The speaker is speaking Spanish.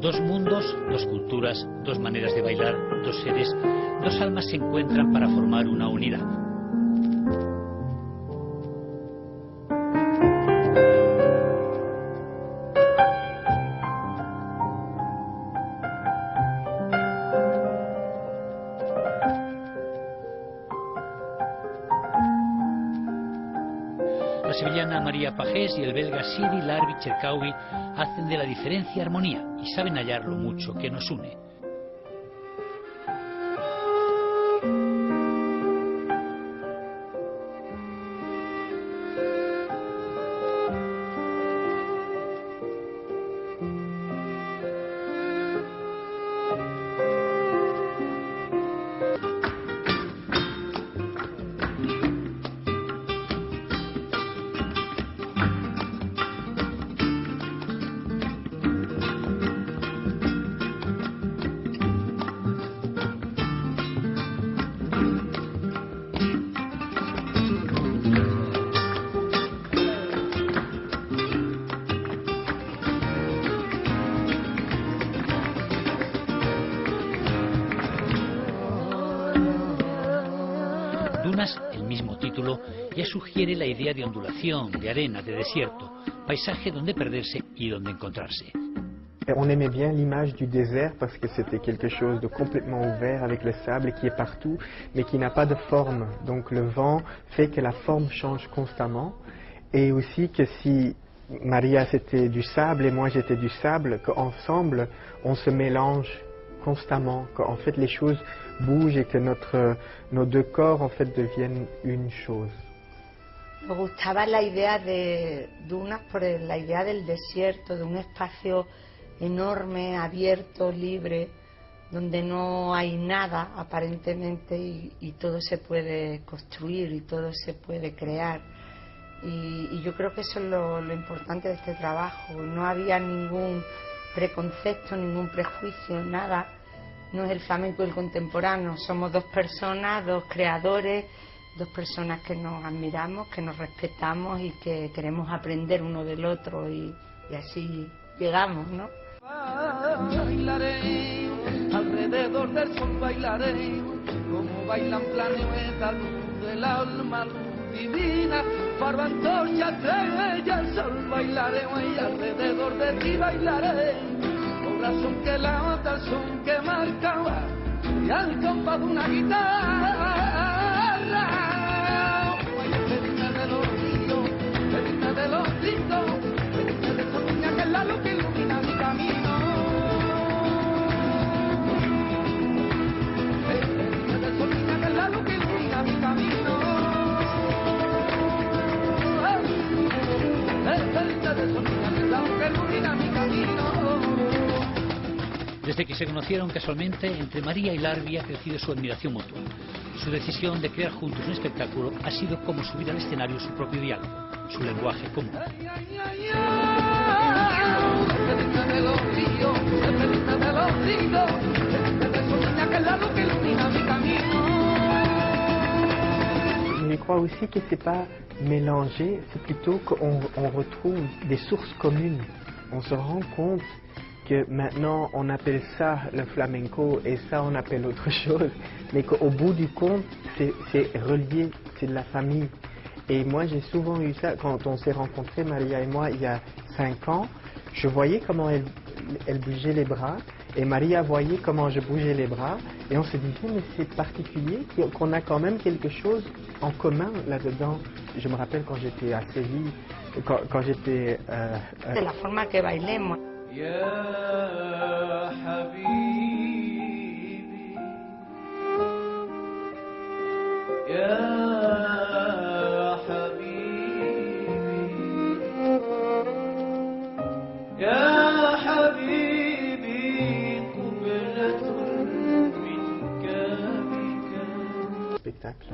Dos mundos, dos culturas, dos maneras de bailar, dos seres, dos almas se encuentran para formar una unidad. La sevillana María Pagés y el belga Sidi Larbi Cherkaoui hacen de la diferencia armonía y saben hallar lo mucho que nos une. Dunas, el mismo título, ya sugiere la idea de ondulación, de arena, de desierto, paisaje donde perderse y donde encontrarse. On aimait bien l'image du désert parce que c'était quelque chose de complètement ouvert avec le sable qui est partout mais qui n'a pas de forme. Donc le vent fait que la forme change constamment et aussi que si Maria c'était du sable et moi j'étais du sable, qu'ensemble on se mélange constamment, qu'en fait les choses bougent et que nos deux corps en fait deviennent une chose. Me gustaba la idea de dunas por la idea del desierto, de un espacio enorme, abierto, libre, donde no hay nada aparentemente y todo se puede construir y todo se puede crear. Y yo creo que eso es lo importante de este trabajo. No había ningún preconcepto, ningún prejuicio, nada. No es el flamenco el contemporáneo, somos dos personas, dos creadores, dos personas que nos admiramos, que nos respetamos y que queremos aprender uno del otro y así llegamos, ¿no? Bailaré, alrededor del sol bailaré, como bailan planeta, luz del alma, luz divina, farba, antorcha, estrella, el sol bailaré, y alrededor de ti bailaré, corazón que lata, el son que marcaba, y al compás de una guitarra. Venirme de los ríos, venirme de los ríos, venirme de esa niña que es la luz que ilumina mi camino. Venirme de esa niña que es la luz que ilumina mi camino. Venirme de esa niña que es la luz que ilumina mi camino. Desde que se conocieron casualmente, entre María y Larbi ha crecido su admiración mutua. Su decisión de crear juntos un espectáculo ha sido como subir al escenario su propio diálogo, su lenguaje común. Je crois aussi que c'est pas mélangé, c'est plutôt qu'on retrouve des sources communes. On se rend compte que maintenant on appelle ça le flamenco et ça on appelle autre chose, mais qu'au bout du compte c'est relié, c'est de la famille. Et moi j'ai souvent eu ça quand on s'est rencontrés, Maria et moi, il y a 5 ans, je voyais comment elle bougeait les bras et Maria voyait comment je bougeais les bras et on se disait mais c'est particulier qu'on a quand même quelque chose en commun là-dedans. Je me rappelle quand j'étais à Séville, quand j'étais... De la forma que bailemos. يا حبيبي يا حبيبي يا حبيبي قبلة منك بك spectacle.